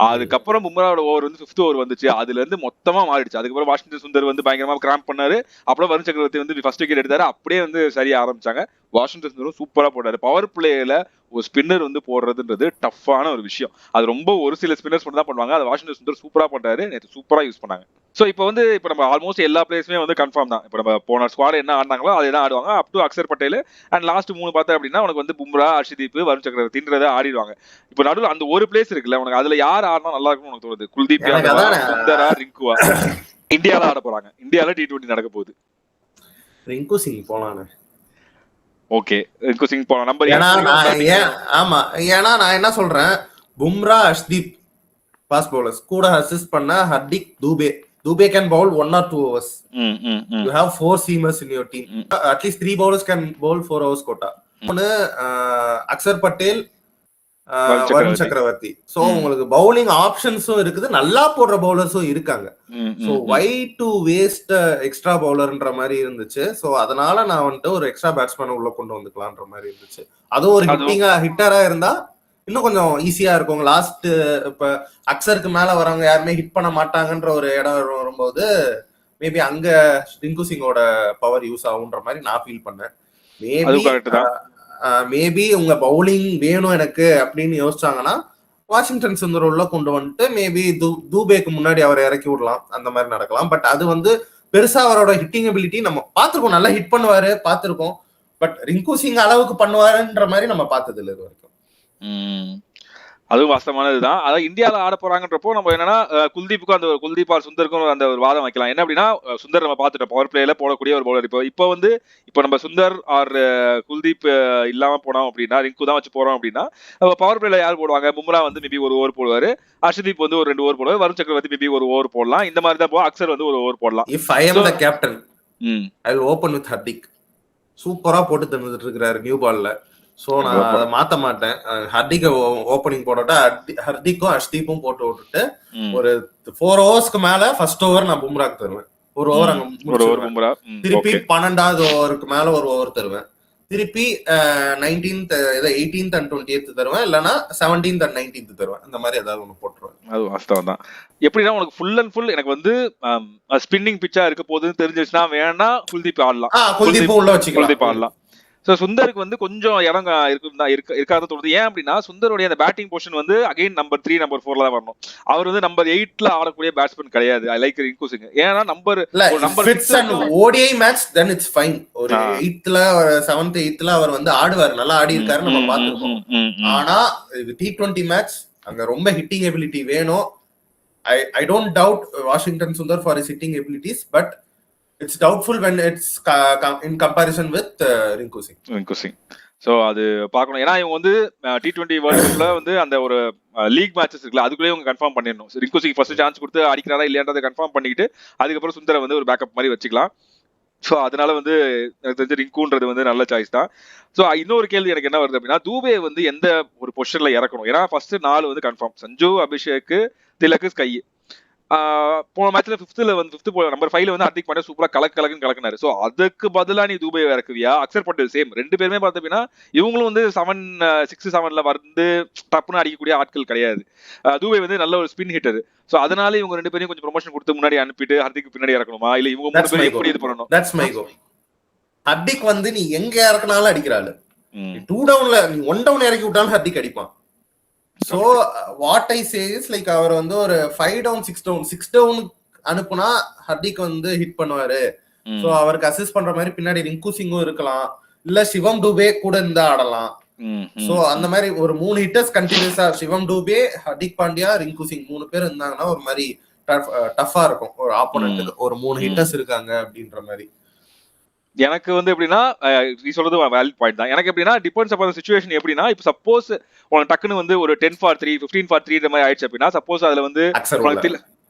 [SPEAKER 1] அதுக்கப்புறம் பும்ராவோட ஓவர் வந்து 5th ஓவர் வந்துச்சு, அதுல இருந்து மொத்தமா மாறிடுச்சு. அதுக்கப்புறம் வாஷிங்டன் சுந்தர் வந்து பயங்கரமா கிராம்ப் பண்ணாரு, அப்புறம் வருண் சக்கரவர்த்தி வந்து ஃபர்ஸ்ட் விக்கெட் எடுத்தாரு, அப்படியே வந்து சரியா ஆரம்பிச்சாங்க. வாஷிங்டன் சுந்தரும் சூப்பரா போட்டாரு. பவர் பிளேல ஒரு ஸ்பின்னர் வந்து போடுறதுன்றது டஃப்பான ஒரு விஷயம். அது ரொம்ப ஒரு சில ஸ்பின்னர்ஸ் மட்டும் தான் பண்ணுவாங்க. அது வாஷிங்டன் சுந்தர் சூப்பரா பண்றாரு, நேற்று சூப்பரா யூஸ் பண்ணாங்க. ஸோ இப்போ வந்து இப்போ நம்ம ஆல்மோஸ்ட் எல்லா பிளேயர்ஸுமே வந்து கன்ஃபார்ம் தான். இப்போ நம்ம போன ஸ்குவாட் என்ன ஆடினாங்களோ அதே தான் ஆடுவாங்க, up to Axar Patel and last 3 பார்த்தா அப்படின்னா உனக்கு வந்து பும்ரா, ஹர்ஷதீப், வருண் சக்கரவர்த்தின்றதை ஆடிடுவாங்க. இப்போ நடுவில் அந்த ஒரு பிளேஸ் இருக்குல்ல, உனக்கு அதுல யார் ஆடினா நல்லா இருக்கும்னு உனக்கு தோணுது? குல்தீப் யாதவா, சுந்தரா, ரிங்குவா? இந்தியால ஆட போறாங்க, இந்தியால T20 நடக்க போகுது.
[SPEAKER 2] ரிங்கு சிங் போலான்னு.
[SPEAKER 1] ஓகே, ரிங்கு சிங் போலாம். நம்பர்
[SPEAKER 2] ஆமா, ஏன்னா நான் என்ன சொல்றேன், பும்ரா, ஹர்ஷதீப் பாஸ் பவுலர்ஸ் கூட அசிஸ்ட் பண்ண Hardik, Dubey can bowl 1 or 2 overs. You have 4 seamers in your team. At least 3 bowlers can bowl 4 overs quota. ஒன்னு அக்சர் பட்டேல், வருண் சக்கரவர்த்தி. சோ உங்களுக்கு பவுலிங் ஆப்ஷன்ஸும் இருக்குது, நல்லா போடுற பவுலர்ஸும் இருக்காங்க. So why to waste extra பவுலர்ன்ற மாதிரி இருந்துச்சு. சோ அதனால நான் வந்துட்டு ஒரு எக்ஸ்ட்ரா பேட்ஸ்மேன் உள்ள கொண்டு வந்துக்கலான்ற மாதிரி இருந்துச்சு. அதுவும் ஒரு ஹிட்டரா இருந்தா இன்னும் கொஞ்சம் ஈஸியா இருக்கும். லாஸ்ட் இப்ப அக்சருக்கு மேல வரவங்க யாருமே ஹிட் பண்ண மாட்டாங்கன்ற ஒரு இடம் வரும்போது மேபி அங்க ரிங்கு சிங்கோட பவர் யூஸ் ஆகுன்ற மாதிரி நான் ஃபீல் பண்ணேன். மேபி உங்க பவுலிங் வேணும் எனக்கு அப்படின்னு யோசிச்சாங்கன்னா வாஷிங்டன் சுந்தர் உள்ள கொண்டு வந்துட்டு மேபி தூபேக்கு முன்னாடி அவரை இறக்கி விடலாம், அந்த மாதிரி நடக்கலாம். பட் அது வந்து பெருசா அவரோட ஹிட்டிங் எபிலிட்டி நம்ம பார்த்திருக்கோம், நல்லா ஹிட் பண்ணுவாரு பார்த்திருக்கோம். பட் ரிங்கு சிங் அளவுக்கு பண்ணுவாருன்ற மாதிரி நம்ம பார்த்தது இல்லை இது வரைக்கும்.
[SPEAKER 1] அதுவும் வாஸ்தவமானதுதான். அதாவது இந்தியாவில ஆட போறாங்கன்றப்போ நம்ம என்னன்னா குல்தீப்புக்கும் அந்த குல்தீப் ஆர் சுந்தருக்கும் அந்த ஒரு வாதம் வைக்கலாம். என்ன அப்படின்னா சுந்தர் நம்ம பார்த்துட்டோம் பவர் பிளேல போடக்கூடிய ஒரு பவுலர். இப்போ நம்ம சுந்தர் ஆர் குல்தீப் இல்லாம போனோம் அப்படின்னா, ரிங்கு தான் வச்சு போறோம் அப்படின்னா, பவர் பிளேல யார் போடுவாங்க? பும்ரா வந்து மேபி ஒரு ஓவர் போடுவாரு, ஹர்ஷதீப் வந்து ஒரு 2 ஓவர் போடுவாரு, வருண் சக்கரவர்த்தி மேபி ஒரு ஓவர் போடலாம். இந்த மாதிரி தான் அக்சர் வந்து ஒரு ஓவர் போடலாம்.
[SPEAKER 2] If I am the captain, I will open with Hardik. சூப்பரா போட்டு தந்துட்டு இருக்காரு நியூ பால்ல. சோ நான் அதை மாத்த மாட்டேன். ஹர்திக் ஓப்பனிங் போட்டோட்டா ஹர்திக்கும் ஹர்ஷ்தீப்பும் போட்டு விட்டுட்டு ஒரு 4 ஓவர்ஸ்க்கு மேல ஃபர்ஸ்ட் ஓவர் நான் பும்ராக்கு தருவேன். ஒரு ஓவர் அங்க முடிச்சிருவேன். திருப்பி 12வது ஓவருக்கு மேல ஒரு ஓவர் தருவேன். திருப்பி 19th 18th and 20th தருவேன். இல்லைன்னா 17th and 19th தருவேன். அந்த மாதிரி ஏதாவது ஒண்ணு போட்டுருவேன்.
[SPEAKER 1] அது வாஸ்தவம் தான். எப்படின்னா உனக்கு ஃபுல் அண்ட் ஃபுல் எனக்கு வந்து ஸ்பின்னிங் பிச்சா இருக்க போதுன்னு தெரிஞ்சிச்சுன்னா வேணா குல்தீப் ஆடலாம்.
[SPEAKER 2] குல்தீப் உள்ள வச்சுக்கலாம்.
[SPEAKER 1] குல்தீப் ஆடலாம். ஸோ சுந்தருக்கு வந்து கொஞ்சம் இடம் இருக்காத தோணுது. ஏன் அப்படின்னா சுந்தருடைய அந்த பேட்டிங் பொசிஷன் வந்து அகைன் நம்பர் 3 நம்பர் 4 தான் வரணும். அவர் வந்து நம்பர் 8ல ஆடக்கூடிய பேட்ஸ்மேன் கிடையாது. I like Rinku Singh. ஏன்னா number
[SPEAKER 2] ODI match then it's fine. ஒரு 8th 7th 8th அவர் வந்து ஆடுவார், நல்லா ஆடி இருக்காரு நம்ம பார்த்திருக்கோம். ஆனா T20 மேட்ச் அங்க ரொம்ப ஹிட்டிங் எபிலிட்டி வேணும். I don't doubt Washington Sundar for his hitting abilities, but it's doubtful when it's in comparison with Rinku Singh.
[SPEAKER 1] So அது பார்க்கணும். ஏன்னா இவங்க வந்து T20 வேர்ல்டு கப்ல வந்து அந்த ஒரு லீக் மேட்சஸ் இருக்குல்ல, அதுக்குள்ளேயே இவங்க கன்ஃபார்ம் பண்ணிடணும். ரிங்கு சிங் ஃபர்ஸ்ட் சான்ஸ் கொடுத்து அடிக்கிறாரா இல்லையான்றதை கன்ஃபார்ம் பண்ணிக்கிட்டு அதுக்கப்புறம் சுந்தரை வந்து ஒரு பேக்கப் மாதிரி வச்சுக்கலாம். ஸோ அதனால வந்து எனக்கு தெரிஞ்ச ரிங்குன்றது வந்து நல்ல சாய்ஸ் தான். ஸோ இன்னொரு கேள்வி எனக்கு என்ன வருது அப்படின்னா, தூபே வந்து எந்த ஒரு பொசிஷன்ல இறக்கணும்? ஏன்னா ஃபர்ஸ்ட் 4 வந்து கன்ஃபார்ம், சஞ்சு, அபிஷேக், திலக், ஸ்கை. போன மேட்ச்ல 5th நம்பர் 5ல வந்து ஹர்திக் பாண்டியா சூப்பரா கலக்குன்னு கலக்குனாரு. சோ அதுக்கு பதிலா நீ தூபே இறக்குவியா? அக்சர் பட்டேல் சேம். 2 பேருமே பார்த்தீங்கன்னா இவங்களும் வந்து 6-7ல வந்து டப்புன்னு அடிக்கக்கூடிய ஆட்கள் கிடையாது. தூபே வந்து நல்ல ஒரு ஸ்பின் ஹிட்டர். சோ அதனால இவங்க 2 பேரையும் கொஞ்சம் ப்ரொமோஷன் கொடுத்து முன்னாடி அனுப்பிட்டு ஹர்திக் பின்னாடி இறக்கணுமா, இல்ல இவங்க 3 பேரும் எப்படி இது பண்ணணும்?
[SPEAKER 2] தட்ஸ் மை கோ. ஹர்திக் வந்து நீ எங்க இறக்குனாலும் அடிக்கிறாரு. 2 டவுன்ல நீ 1 டவுன் இறக்கி விட்டாலும் ஹர்திக் அடிப்பான். So what I say is like அவர் வந்து ஒரு 5 down 6 down அனுப்புனா ஹர்திக் வந்து ஹிட் பண்ணுவாரு. சோ அவருக்கு அசிஸ்ட் பண்ற மாதிரி பின்னாடி ரிங்கு சிங்கும் இருக்கலாம், இல்ல சிவம் டூபே கூட இருந்தா ஆடலாம். சோ அந்த மாதிரி ஒரு 3 ஹிட்டர்ஸ் கண்டினியூஸா சிவம் டூபே, ஹர்திக் பாண்டியா, ரிங்கு சிங் 3 பேர் இருந்தாங்கன்னா ஒரு மாதிரி டஃபா இருக்கும் ஒரு ஆப்போனன்ட்டுக்கு. ஒரு 3 ஹிட்டர்ஸ் இருக்காங்க அப்படின்ற மாதிரி.
[SPEAKER 1] எனக்கு வந்து எப்படின்னா நீ சொல்றது வேலிட் பாயிண்ட் தான். எனக்கு எப்படின்னா டிபெண்ட்ஸ் அப்பான் சிச்சுவேஷன். எப்படின்னா இப்போ சப்போஸ் உனக்கு டக்குன்னு வந்து ஒரு 10 for 3 15 for 3 மாதிரி ஆயிடுச்சு அப்படின்னா, சப்போஸ் அதுல வந்து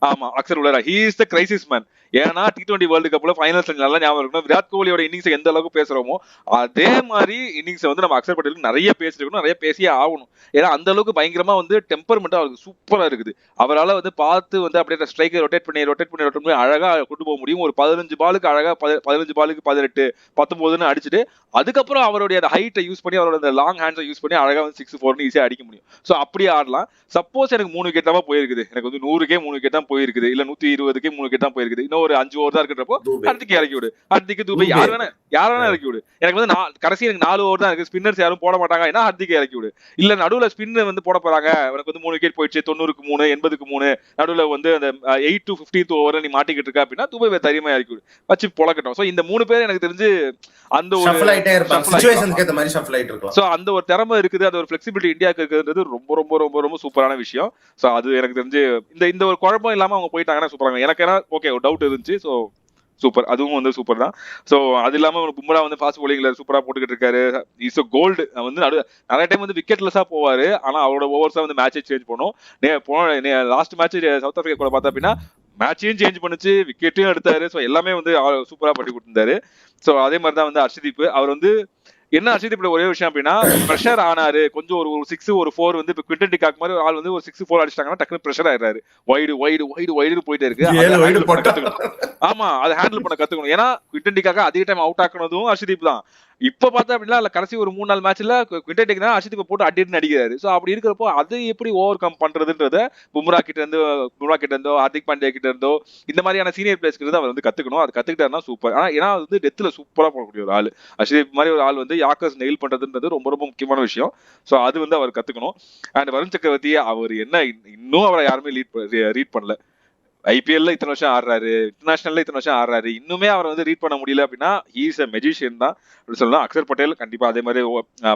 [SPEAKER 1] ஆமா அக்சர் உள்ளரா he is the crisis man. ஏன்னா T20 வேர்ல்டு கப்ல ஃபைனல்ஸ் நல்லா ஞாபகம் இருக்கணும், விராட் கோலியோட இன்னிங்ஸ் எந்த அளவுக்கு பேசுறோமோ அதே மாதிரி இன்னிங்ஸ் வந்து நம்ம அக்சர் பட்டேலுக்கு நிறைய பேசிருக்கணும், நிறைய பேசியே ஆகணும். ஏன்னா அந்த அளவுக்கு பயங்கரமா வந்து டெம்பர்மெண்ட் அவருக்கு சூப்பரா இருக்குது. அவரால் வந்து பார்த்து வந்து அப்படியே ஸ்ட்ரைக்கை ரொட்டேட் பண்ணி அழகா கொண்டு போக முடியும். ஒரு 15 பாலுக்கு அழகா 15 பாலுக்கு 18 19ன்னு அடிச்சுட்டு அதுக்கப்புறம் அவருடைய அந்த ஹைட்டை யூஸ் பண்ணி அவரோட அந்த லாங் ஹேண்ட்ஸை யூஸ் பண்ணி அழகா வந்து 6-4 ஈஸியா அடிக்க முடியும். ஸோ அப்படியே ஆடலாம். சப்போஸ் எனக்கு 3 விக்கெட் தான் போயிருக்குது, எனக்கு வந்து 100க்கே 3 விக்கெட் தான் போயிருக்குது, இல்ல 120க்கே 3 விக்கெட் தான் போயிருக்குது, இன்னும் ஒரு 5 ஓவர் தான் இருக்கிறப்போ ஹர்திக் இறக்கி விடு, ஹர்திக் தூபே யார் வேணா இறக்கி விடு. எனக்கு வந்து கடைசி எனக்கு 4 ஓவர் தான் இருக்கு, ஸ்பின்னர்ஸ் யாரும் போட மாட்டாங்க, ஏன்னா ஹர்திக் இறக்கி விடு. இல்ல நடுவுல ஸ்பின் வந்து போட போறாங்க, எனக்கு வந்து 3 விக்கெட் போயிடுச்சு, 90க்கு 3 80க்கு 3, நடுவுல வந்து அந்த 8 to 15th ஓவர் நீ மாட்டிக்கிட்டு இருக்க அப்படின்னா தூபே தைரியமா இறக்கி விடு, வச்சு பொழக்கட்டும். ஸோ இந்த 3 பேர் எனக்கு தெரிஞ்சு அந்த ஒரு அந்த ஒரு திறமை இருக்குது, அது ஒரு பிளெக்சிபிலிட்டி இந்தியாவுக்கு இருக்குன்றது ரொம்ப ரொம்ப ரொம்ப ரொம்ப சூப்பரான விஷயம். ஸோ அது எனக்கு தெரிஞ்சு இந்த ஒரு குழப்பம் இல்லாம அவங்க போயிட்டாங்கன்னா சூப்பராங்க. எனக்கு ஏன்னா ஓகே ஒரு டவுட் இருந்துச்சு. ஸோ சூப்பர், அதுவும் வந்து சூப்பர் தான். ஸோ அது இல்லாம பும்ரா வந்து ஃபாஸ்ட் போலிங்ல சூப்பரா போட்டுக்கிட்டு இருக்காரு. Is a gold. வந்து நிறைய டைம் வந்து விக்கெட்லெஸ்ஸா போவாரு, ஆனா அவரோட ஓவர்ஸா வந்து மேட்சை சேஞ்ச் பண்ணும். லாஸ்ட் மேட்ச் சவுத் ஆப்பிரிக்கா கூட பார்த்தா அப்படின்னா மேட்சையும் சேஞ்ச் பண்ணுச்சு, விக்கெட்டையும் எடுத்தாரு. ஸோ எல்லாமே வந்து சூப்பரா பண்ணி கொடுத்திருந்தாரு. ஸோ அதே மாதிரி தான் வந்து ஹர்ஷதீப். அவர் வந்து என்ன ஹர்ஷதீப் ஒரே விஷயம் அப்படின்னா ப்ரெஷர் ஆனாரு கொஞ்சம், ஒரு 6 ஒரு 4 வந்து இப்போ குவிண்டன் டிகாக் மாதிரி ஒரு ஆள் வந்து ஒரு 6-4 அடிச்சிட்டாங்கன்னா டக்குனு ப்ரெஷர் ஆயிடுறாரு. வைடு போயிட்டே இருக்கு. ஆமா, அதை ஹேண்டில் பண்ண கத்துக்கணும். ஏன்னா குவிண்டன் டிகாக் அதிக டைம் அவுட் ஆக்குனதும் ஹர்ஷதீப் தான். இப்ப பார்த்தா அப்படின்னா இல்ல கடைசி ஒரு 3-4 மேட்ச்ல குவிண்டன் டிகாக் தான் ஹர்ஷதீப்பை போட்டு அடிட்டு அடிக்கிறாரு. ஸோ அப்படி இருக்கிறப்போ அது எப்படி ஓவர் கம் பண்றதுன்றத பும்ரா கிட்ட இருந்தோ ஹர்திக் பாண்டியா கிட்ட இருந்தோ இந்த மாதிரியான சீனியர் பிளேயர்ஸ் கிட்ட அவர் வந்து கத்துக்கணும். அது கத்துக்கிட்டாருன்னா சூப்பர். ஆனா ஏன்னா வந்து டெத்ல சூப்பரா போடக்கூடிய ஒரு ஆள் ஹர்ஷதீப் மாதிரி ஒரு ஆள் வந்து யாக்கர்ஸ் நெயில் பண்றதுன்றது ரொம்ப ரொம்ப முக்கியமான விஷயம். ஸோ அது வந்து அவர் கத்துக்கணும். அண்ட் வருண் சக்கரவர்த்தி அவர் என்ன இன்னும் அவரை யாருமே ரீட் பண்ணல. ஐபிஎல்ல இத்தனை வருஷம் ஆடுறாரு, இன்டர்நேஷனல்ல இத்தனை வருஷம் ஆடுறாரு, இன்னுமே அவரை வந்து ரீட் பண்ண முடியல அப்படின்னா ஹீஸ் அ மெஜிஷியன் தான் அப்படின்னு சொல்லலாம். அக்ஷர் பட்டேல் கண்டிப்பா அதே மாதிரி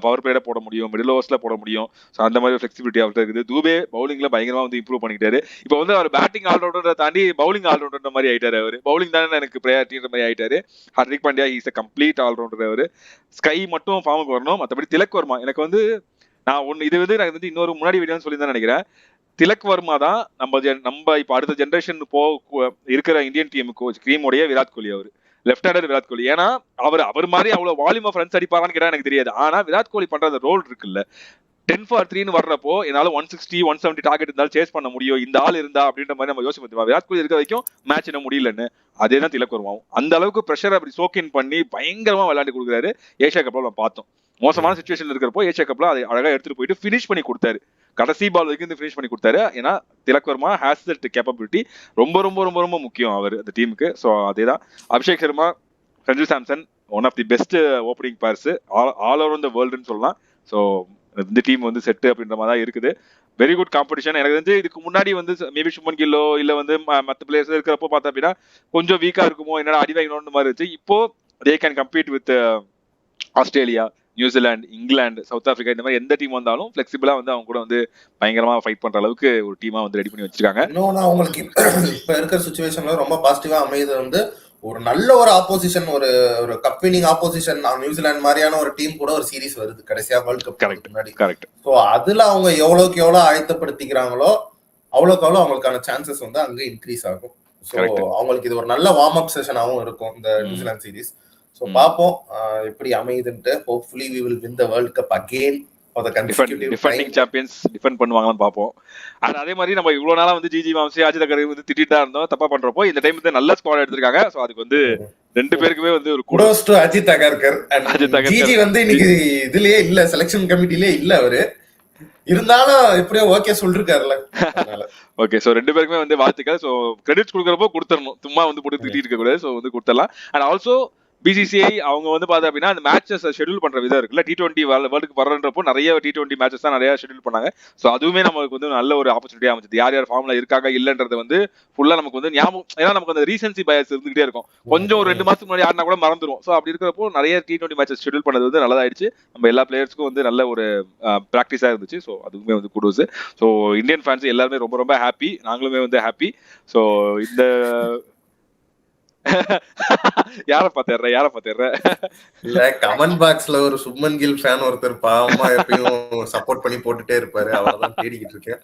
[SPEAKER 1] பவர் பிளேட போட முடியும், மிடில் ஓவர்ஸ்ல போட முடியும். ஸோ அந்த மாதிரி ஃபிளெக்சிபிலிட்டி அவர்கிட்ட இருக்குது. தூபே பவுலிங்ல பயங்கரமா வந்து இம்ப்ரூவ் பண்ணிக்கிட்டாரு. இப்போ வந்து அவர் பேட்டிங் ஆல்ரவுண்டரை தாண்டி பவுலிங் ஆல்ரவுண்டர் மாதிரி ஆயிட்டாரு. அவர் பவுலிங் தானே எனக்கு ப்ரையாரிட்டின்ற மாதிரி ஆயிட்டாரு. Hardik Pandya he's a complete allrounder. அவர் ஸ்கை மட்டும் ஃபார்முக்கு வரணும், மற்றபடி திலக் வர்மா எனக்கு வந்து நான் ஒன்னு இது வந்து எனக்கு வந்து இன்னொரு முன்னாடி வீடியோன்னு சொல்லி தான் நினைக்கிறேன். திலக் வர்மா தான் நம்ம இப்ப அடுத்த ஜெனரேஷன் இருக்கிற Indian team coach கிரீமோடைய Virat Kohli. அவர் லெஃப்ட் ஹேண்டர் விராட் கோலி. ஏன்னா அவர் மாதிரி அவ்வளவு வால்யூம் ஆஃப் ரன்ஸ் அடிப்பாரான்னு கேட்டா எனக்கு தெரியாது. ஆனா விராட் கோலி பண்ற அந்த ரோல் இருக்குல்ல, 10 for 3 வர்றப்போ என்னால 160 170 டார்கெட் இருந்தாலும் சேஸ் பண்ண முடியும், இந்த ஆள் இருந்தா அப்படின்ற மாதிரி நம்ம யோசிச்சு பார்த்துமா. விராட் கோலி இருக்க வரைக்கும் மேட்ச் என்ன முடியலன்னு அதே தான் திலக் வர்மாவும் அந்த அளவுக்கு ப்ரெஷர் அப்படி சோக்கின் பண்ணி பயங்கரமா விளையாண்டு கொடுக்குறாரு. ஏஷியா கப்ல நம்ம பார்த்தோம், மோசமான சிச்சுவேஷன் இருக்கிறப்போ ஏஷியா கப்ல அதை அழகா எடுத்துட்டு போயிட்டு பினிஷ் பண்ணி கொடுத்தாரு. கடைசி பால் வரைக்கும் பினிஷ் பண்ணி கொடுத்தாரு. ஏன்னா Tilak Varma has that capability. ரொம்ப ரொம்ப ரொம்ப ரொம்ப முக்கியம் அவர் அந்த டீமுக்கு. ஸோ அதேதான். Abhishek Sharma, Sanju Samson one of the best opening pairs all over the வேர்ல்டுன்னு சொல்லலாம். ஸோ இந்த டீம் வந்து செட்டு அப்படின்ற மாதிரி தான் இருக்குது. Very good competition. எனக்கு வந்து இதுக்கு முன்னாடி வந்து மேபி சுமன் கில்லோ இல்ல வந்து மற்ற பிளேயர்ஸ் இருக்கிறப்போ பார்த்தா அப்படின்னா கொஞ்சம் வீக்கா இருக்குமோ, என்னடா அடி வாங்கணும்னு மாதிரி இருந்துச்சு. இப்போ they can compete with Australia, New Zealand, England, south Africa, இந்த மாதிரி எந்த டீம் வந்தாலும் பிளெக்சிபிளா வந்து அவங்க கூட வந்து பயங்கரமா ஃபைட் பண்ற அளவுக்கு ஒரு டீமா வந்து ரெடி பண்ணி வச்சிருக்காங்க.
[SPEAKER 2] இன்னொன்னு அவங்களுக்கு இப்ப இருக்கிற சிச்சுவேஷன்ல ரொம்ப பாசிட்டிவா அமையுது வந்து ஒரு நல்ல ஒரு ஆப்போசிஷன், ஒரு கப் வினிங் ஆப்போசிஷன். நியூசிலாந்து மாதிரியான ஒரு டீம் கூட ஒரு சீரிஸ் வருது கடைசியா வேர்ல்ட் கப் முன்னாடி.
[SPEAKER 1] கரெக்ட்.
[SPEAKER 2] ஸோ அதுல அவங்க எவ்வளவுக்கு எவ்வளவு ஆயத்தப்படுத்திக்கிறாங்களோ அவ்வளவுக்கு எவ்வளவு அவங்களுக்கான சான்சஸ் வந்து அங்க இன்க்ரீஸ் ஆகும். ஸோ அவங்களுக்கு இது ஒரு நல்ல வார்ம் அப் செஷனாகவும் இருக்கும் இந்த நியூசிலாந்து சீரிஸ். ஸோ பார்ப்போம் எப்படி அமையுதுன்ட்டு. Hopefully we will win the world cup again.
[SPEAKER 1] Defending champions defend பண்ணுவாங்கன்னு பார்ப்போம். அண்ட் அதே மாதிரி நம்ம இவ்வளவு நாளா வந்து ஜிஜி மாம்சி, அஜித் அகர் வந்து திட்டிட்டா இருந்தோம் தப்பா பண்றப்போ, இந்த டைம் வந்து நல்ல ஸ்குவாட் எடுத்திருக்காங்க. சோ அதுக்கு வந்து ரெண்டு பேருக்குமே வந்து ஒரு kudos to
[SPEAKER 2] Ajit Agarkar. GG வந்து இன்னைக்கு இதுலயே இல்ல, செலக்ஷன் கமிட்டிலே இல்ல. அவரு இருந்தாலும் எப்படியோ ஓகே சொல்லிருக்காருல்ல.
[SPEAKER 1] ஓகே, சோ ரெண்டு பேருக்குமே வந்து வாழ்த்துக்கள். சோ கிரெடிட்ஸ் கொடுக்கறப்போ கொடுத்துடணும், சும்மா வந்து போட்டு திட்டிட்டு இருக்க கூடாது. சோ வந்து கொடுத்துடலாம். அண்ட் ஆல்சோ பிசிசிஐ அவங்க வந்து பார்த்தா அப்படின்னா அந்த மேட்சஸ் ஷெட்யூல் பண்ற விதம் இருக்குல்ல, T20 வேர்ல்டுக்கு வர்றன்றப்போ நிறைய T20 மேட்சஸ் தான் நிறைய ஷெட்யூல் பண்ணாங்க. ஸோ அதுவுமே நமக்கு வந்து நல்ல ஒரு ஆப்பர்ச்சுனிட்டி அமைச்சது. யார் யார் ஃபார்ம்ல இருக்காங்க இல்லன்றது வந்து ஃபுல்லா நமக்கு வந்து ஞாபகம். ஏன்னா நமக்கு அந்த ரீசன்சி பயஸ் இருந்துகிட்டே இருக்கும். கொஞ்சம் ஒரு 2 மாசத்துக்கு முன்னாடி யாருனா கூட மறந்துடும். ஸோ அப்படி இருக்கிறப்போ நிறைய T20 மேட்சஸ் ஷெட்யூல் பண்ணது வந்து நல்லதாயிடுச்சு. நம்ம எல்லா பிளேயர்ஸ்க்கும் வந்து நல்ல ஒரு ப்ராக்டிஸா இருந்துச்சு. ஸோ அதுவுமே வந்து குடோஸ். ஸோ இந்தியன் ஃபேன்ஸ் எல்லாருமே ரொம்ப ரொம்ப ஹாப்பி, நாங்களுமே வந்து ஹாப்பி. ஸோ இந்த யார பாத்தேற
[SPEAKER 2] இல்ல, கமெண்ட் பாக்ஸ்ல ஒரு சுப்மன் கில் ஃபேன் ஒருத்தர் பாவமா எப்பயும் சப்போர்ட் பண்ணி போட்டுட்டே இருப்பாரு. அவர்தான் தேடிக்கிட்டு இருக்கேன்.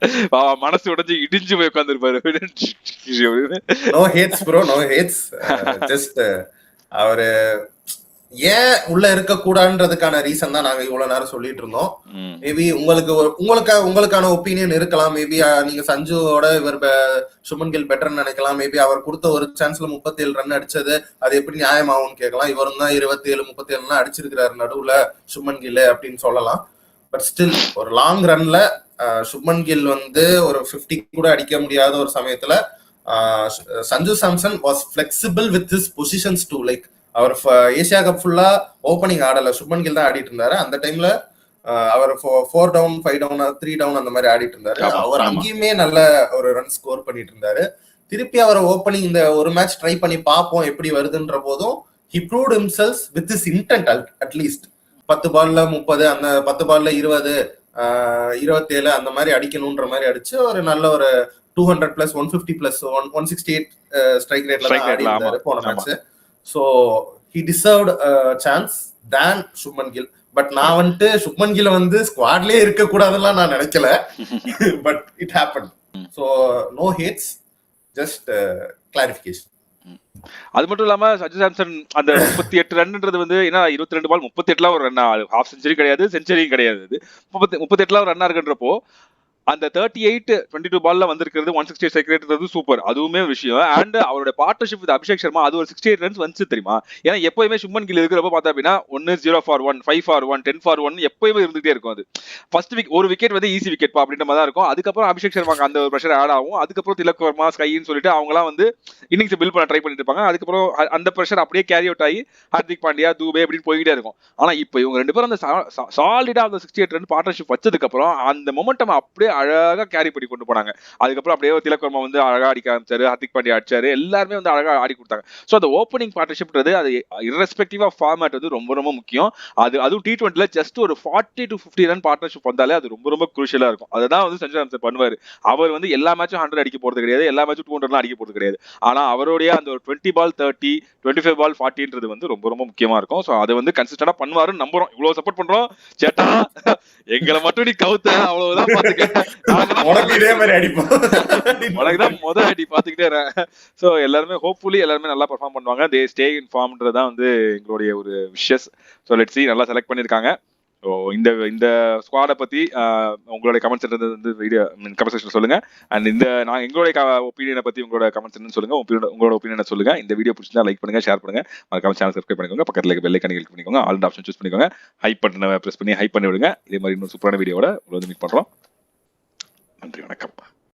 [SPEAKER 1] மனசு உடைஞ்சு இடிஞ்சு போய் உட்கார்ந்திருப்பாரு.
[SPEAKER 2] No hates bro, no hates. Just அவரு ஏன் உள்ள இருக்க கூடாதுன்றதுக்கான ரீசன் தான் நாங்க இவ்வளவு நேரம் சொல்லிட்டு இருந்தோம். மேபி உங்களுக்கான ஒப்பீனியன் இருக்கலாம். மேபி நீங்க சஞ்சுவோட இவர் சுமன் கில் பெட்டர்னு நினைக்கலாம். மேபி அவர் கொடுத்த ஒரு சான்ஸ்ல 37 ரன் அடிச்சது அது எப்படி நியாயமாகும்னு கேட்கலாம். இவரும் தான் 27 37 அடிச்சிருக்கிறாரு நடுவுல சுமன் கில் அப்படின்னு சொல்லலாம். பட் ஸ்டில் ஒரு லாங் ரன்ல சுமன் கில் வந்து ஒரு 50 கூட அடிக்க முடியாத ஒரு சமயத்துல Sanju Samson was flexible with his positions to like அவர் ஏசியா கப் ஃபுல்லா ஓப்பனிங் ஆடல, சுப்மன் கில் தான் ஆடிட்டு இருந்தாரு. அந்த டைம்ல அவர் 4 டவுன் 5 டவுன் 3 டவுன் அந்த மாதிரி ஆடிட்டு இருந்தாரு. அவர் அங்கேயுமே நல்ல ஒரு ரன் ஸ்கோர் பண்ணிட்டு இருந்தாரு. திருப்பி அவர் ஓப்பனிங் இந்த ஒரு மேட்ச் ட்ரை பண்ணி பார்ப்போம் எப்படி வருதுன்ற போதும் he proved himself with his intent at least 10 பால்ல 30, அந்த 10 பால்ல 20 27 அந்த மாதிரி அடிக்கணும்ன்ற மாதிரி அடிச்சு ஒரு நல்ல ஒரு 200 பிளஸ் 150 பிளஸ் 168 ஸ்ட்ரைக் ரேட்ல ஆடி இருந்தாரு போன match. So he deserved a chance than Shubman Gill. But நான் வந்துட்டு சுப்மன் கில் வந்து ஸ்குவாட்லயே இருக்க கூடாதுலாம் நான் நினைக்கல. But it happen. So no hates, just clarification.
[SPEAKER 1] அது மட்டும் இல்லாம சஞ்சு சாம்சன் அந்த 38 ரன்ன்றது வந்து ஏன்னா 22 பால் 38லாம் ஒரு ரன், ஹாஃப் செஞ்சுரி கிடையாது, செஞ்சுரியும் கிடையாது. 38லாம் ஒரு ரன்னா இருக்குன்றப்போ அந்த 38-22 பால்ல வந்திருக்கிறது 168 ஸ்ட்ரைக் ரேட்ன்றது சூப்பர், அதுவுமே விஷயம். அண்ட் அவரோட பார்ட்னர்ஷிப் வித் அபிஷேக் சர்மா அது ஒரு 68 ரன்ஸ் வந்து தெரியுமா. ஏன்னா எப்பயுமே சுப்மன் கில் இருக்கிறப்ப பார்த்தா அப்படின்னா 1 0 for 1 5 for 1 10 for 1 எப்பயுமே இருந்துகிட்டே இருக்கும். அது ஃபர்ஸ்ட் ஒரு விக்கெட் வந்து ஈஸி விக்கெட் அப்படின்ற மாதிரி தான் இருக்கும். அதுக்கப்புறம் அபிஷேக் சர்மாக்கு அந்த ஒரு ப்ரெஷர் ஆட் ஆகும். அதுக்கப்புறம் திலக் வர்மா, ஸ்கைன்னு சொல்லிட்டு அவங்களாம் வந்து இன்னிங்ஸ் பில்ட் பண்ண ட்ரை பண்ணிட்டு இருப்பாங்க. அதுக்கப்புறம் அந்த ப்ரெஷர் அப்படியே கேரி அவுட் ஆகி ஹார்திக் பாண்டியா, தூபே அப்படின்னு போய்கிட்டே இருக்கும். ஆனா இப்போ இவங்க ரெண்டு பேரும் அந்த சாலிடா அந்த 68 ரன் பார்ட்னர்ஷிப் வச்சதுக்கு அப்புறம் அந்த மொமெண்டம் அப்படியே அழகா கேரி பண்ணி கொண்டு போனாங்க. அதுக்கப்புறம் அப்படியே திலக் வர்மா வந்து அழகா அடிக்க ஆரம்பிச்சாரு, ஹர்திக் பாண்டியா அடிச்சாரு, எல்லாருமே வந்து அழகா ஆடி கொடுத்தாங்க. ஸோ அந்த ஓப்பனிங் பார்ட்னர்ஷிப்ன்றது அது இரஸ்பெக்டிவ் ஆஃப் ஃபார்மேட் வந்து ரொம்ப ரொம்ப முக்கியம். அதுவும் T20ல ஜஸ்ட் ஒரு 40 to 50 ரன் பார்ட்னர்ஷிப் வந்தாலே அது ரொம்ப ரொம்ப குரூஷியலா இருக்கும். அதுதான் வந்து சஞ்சு சாம்சன் பண்ணுவாரு. அவர் வந்து எல்லா மேட்சும் 100 அடிக்க போறது கிடையாது, எல்லா மேட்சும் 200 அடிக்க போறது கிடையாது. ஆனா அவருடைய அந்த ஒரு 20 பால் 30, 25 பால் 40ன்றது வந்து ரொம்ப ரொம்ப முக்கியமா இருக்கும். ஸோ அதை வந்து கன்சிஸ்டன்டா பண்ணுவாருன்னு நம்புறோம். இவ்வளவு சப்போர்ட் பண்றோம் சேட்டா, எங்களை மட்டும் நீ கவுத்த அவ்வளவுதான் பாத்துக்க,
[SPEAKER 2] உனக்கு இதே மாதிரி அடிப்போம்,
[SPEAKER 1] உனக்குதான் முத அடி பாத்துக்கிட்டே. சோ எல்லாருமே ஹோப்ஃபுல்லி எல்லாருமே நல்லா பெர்ஃபார்ம் பண்ணுவாங்க. தே ஸ்டே இன் ஃபார்ம்ன்றதான் வந்து எங்களுடைய ஒரு விஷஸ். ஸோ லெட்ஸ் சி, நல்லா செலக்ட் பண்ணிருக்காங்க. ஸோ இந்த ஸ்குவாடை பத்தி உங்களுடைய கமெண்ட்ஸ் வந்து வீடியோ கமெண்ட் செக்ஷன் சொல்லுங்க. அண்ட் நான் எங்களுடைய ஒப்பீனியனை பத்தி உங்களோட கமெண்ட்ஸ் என்னன்னு சொல்லுங்க, உங்களோட ஒப்பீனியனை சொல்லுங்க. இந்த வீடியோ பிடிச்சிருந்தா லைக் பண்ணுங்க, ஷேர் பண்ணுங்க, மறக்காம சேனல் சப்ஸ்கிரைப் பண்ணிக்கோங்க, பக்கத்துல பெல் ஐகானை கிளிக் பண்ணிக்கோங்க, ஆல் ஆப்ஷன் சூஸ் பண்ணிக்கோங்க, ஹைப் பட்டனை பிரஸ் பண்ணி ஹைப் பண்ணி விடுங்க. இதே மாதிரி இன்னொரு சூப்பரான வீடியோட உங்களை வந்து மீட் பண்றோம். நன்றி, வணக்கம்.